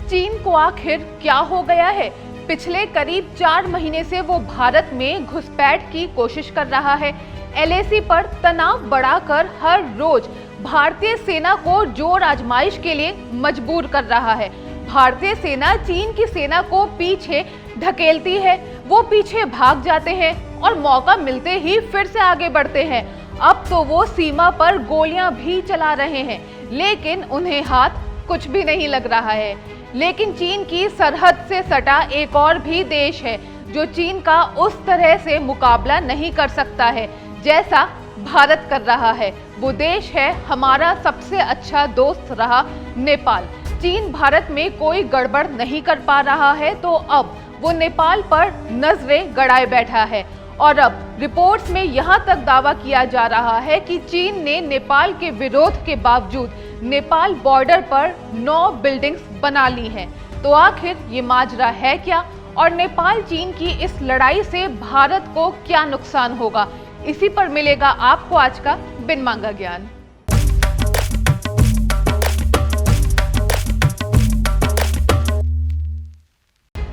चीन को आखिर क्या हो गया है? पिछले करीब 4 महीने से वो भारत में घुसपैठ की कोशिश कर रहा है। एलएसी पर तनाव बढ़ाकर हर रोज भारतीय सेना को जोर आजमाइश के लिए मजबूर कर रहा है। भारतीय सेना चीन की सेना को पीछे ढकेलती है, वो पीछे भाग जाते हैं और मौका मिलते ही फिर से आगे बढ़ते हैं। अब तो वो सीमा पर गोलियां भी चला रहे हैं, लेकिन उन्हें हाथ कुछ भी नहीं लग रहा है। लेकिन चीन की सरहद से सटा एक और भी देश है जो चीन का उस तरह से मुकाबला नहीं कर सकता है जैसा भारत कर रहा है। वो देश है हमारा सबसे अच्छा दोस्त रहा नेपाल। चीन भारत में कोई गड़बड़ नहीं कर पा रहा है, तो अब वो नेपाल पर नजरें गड़ाए बैठा है। और अब रिपोर्ट्स में यहाँ तक दावा किया जा रहा है कि चीन ने नेपाल के विरोध के बावजूद नेपाल बॉर्डर पर 9 बिल्डिंग्स बना ली हैं। तो आखिर ये माजरा है क्या, और नेपाल चीन की इस लड़ाई से भारत को क्या नुकसान होगा? इसी पर मिलेगा आपको आज का बिन मांगा ज्ञान।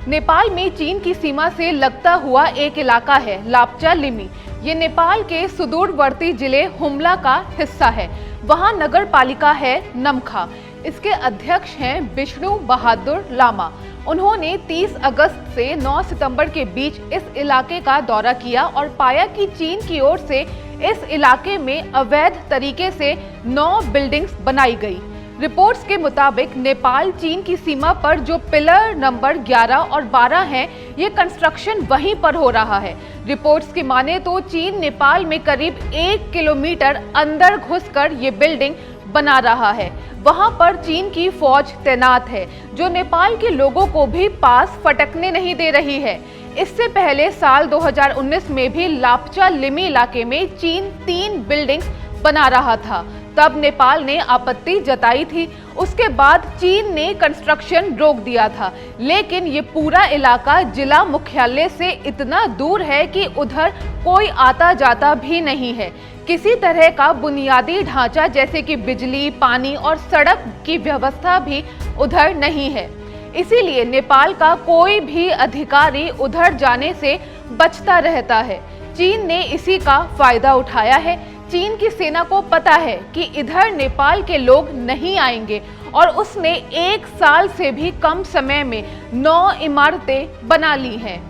नेपाल में चीन की सीमा से लगता हुआ एक इलाका है लाप्चा लिमी। ये नेपाल के सुदूरवर्ती जिले हुम्ला का हिस्सा है। वहाँ नगर पालिका है नमखा। इसके अध्यक्ष हैं विष्णु बहादुर लामा। उन्होंने 30 अगस्त से 9 सितंबर के बीच इस इलाके का दौरा किया और पाया कि चीन की ओर से इस इलाके में अवैध तरीके से 9 बिल्डिंग्स बनाई गई। रिपोर्ट्स के मुताबिक नेपाल चीन की सीमा पर जो पिलर नंबर 11 और 12 हैं, ये कंस्ट्रक्शन वहीं पर हो रहा है। रिपोर्ट्स की माने तो चीन नेपाल में करीब 1 किलोमीटर अंदर घुसकर ये बिल्डिंग बना रहा है। वहां पर चीन की फौज तैनात है जो नेपाल के लोगों को भी पास फटकने नहीं दे रही है। इससे पहले साल 2019 में भी लाप्चा लिमी इलाके में चीन 3 बिल्डिंग्स बना रहा था। तब नेपाल ने आपत्ति जताई थी। उसके बाद चीन ने कंस्ट्रक्शन रोक दिया था, लेकिन ये पूरा इलाका जिला मुख्यालय से इतना दूर है कि उधर कोई आता जाता भी नहीं है। किसी तरह का बुनियादी ढांचा जैसे कि बिजली, पानी और सड़क की व्यवस्था भी उधर नहीं है। इसीलिए नेपाल का कोई भी अधिकारी उधर जाने से बचता रहता है। चीन ने इसी का फायदा उठाया है। चीन की सेना को पता है कि इधर नेपाल के लोग नहीं आएंगे और उसने 1 साल से भी कम समय में 9 इमारतें बना ली हैं।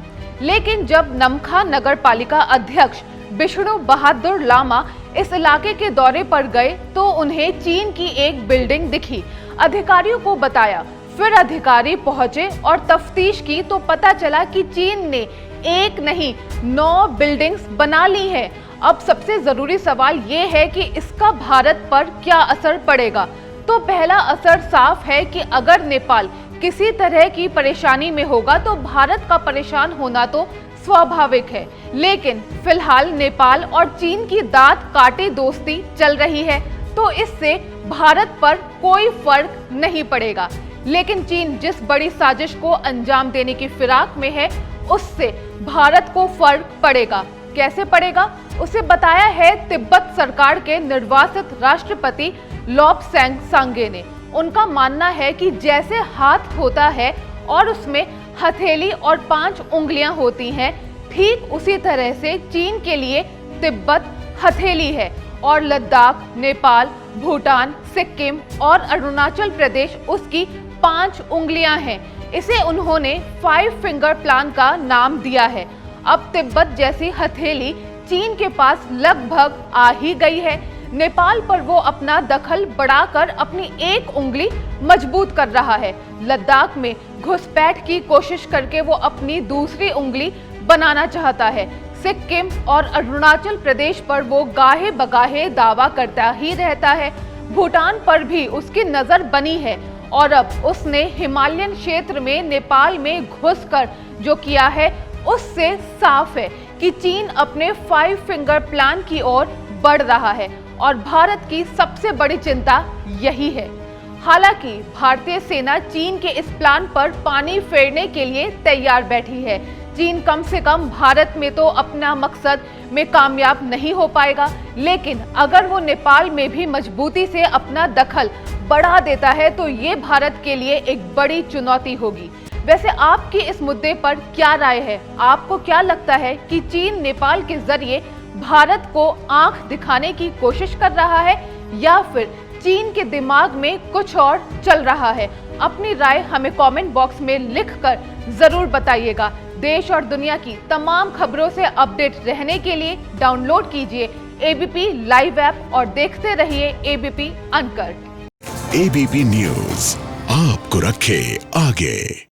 लेकिन जब नमखा नगर पालिका अध्यक्ष विष्णु बहादुर लामा इस इलाके के दौरे पर गए तो उन्हें चीन की एक बिल्डिंग दिखी। अधिकारियों को बताया, फिर अधिकारी पहुंचे और तफ्तीश की तो पता चला कि चीन ने 1 नहीं 9 बिल्डिंग्स बना ली है। अब सबसे जरूरी सवाल ये है कि इसका भारत पर क्या असर पड़ेगा। तो पहला असर साफ है कि अगर नेपाल किसी तरह की परेशानी में होगा तो भारत का परेशान होना तो स्वाभाविक है। लेकिन फिलहाल नेपाल और चीन की दांत काटे दोस्ती चल रही है, तो इससे भारत पर कोई फर्क नहीं पड़ेगा। लेकिन चीन जिस बड़ी साजिश को अंजाम देने की फिराक में है, उससे भारत को फर्क पड़ेगा। कैसे पड़ेगा, उसे बताया है तिब्बत सरकार के निर्वासित राष्ट्रपति लोब्सांग सांगे ने। उनका मानना है कि जैसे हाथ होता है और उसमें हथेली और 5 उंगलियां होती हैं, ठीक उसी तरह से चीन के लिए तिब्बत हथेली है और लद्दाख, नेपाल, भूटान, सिक्किम और अरुणाचल प्रदेश उसकी 5 उंगलियां हैं। इसे उन्होंने 5 फिंगर प्लान का नाम दिया है। अब तिब्बत जैसी हथेली चीन के पास लगभग आ ही गई है। नेपाल पर वो अपना दखल बढ़ाकर अपनी 1 उंगली मजबूत कर रहा है। लद्दाख में घुसपैठ की कोशिश करके वो अपनी दूसरी उंगली बनाना चाहता है। सिक्किम और अरुणाचल प्रदेश पर वो गाहे बगाहे दावा करता ही रहता है। भूटान पर भी उसकी नजर बनी है और अब उसने हिमालयन क्षेत्र में नेपाल में घुसकर जो किया है, उससे साफ है कि चीन अपने 5 फिंगर प्लान की ओर बढ़ रहा है और भारत की सबसे बड़ी चिंता यही है। हालांकि भारतीय सेना चीन के इस प्लान पर पानी फेरने के लिए तैयार बैठी है। चीन कम से कम भारत में तो अपना मकसद में कामयाब नहीं हो पाएगा, लेकिन अगर वो नेपाल में भी मजबूती से अपना दखल बढ़ा देता है तो ये भारत के लिए एक बड़ी चुनौती होगी। वैसे आपकी इस मुद्दे पर क्या राय है? आपको क्या लगता है कि चीन नेपाल के जरिए भारत को आंख दिखाने की कोशिश कर रहा है या फिर चीन के दिमाग में कुछ और चल रहा है? अपनी राय हमें कमेंट बॉक्स में लिखकर जरूर बताइएगा। देश और दुनिया की तमाम खबरों से अपडेट रहने के लिए डाउनलोड कीजिए एबीपी लाइव ऐप और देखते रहिए एबीपी अनकट। एबीपी न्यूज आपको रखे आगे।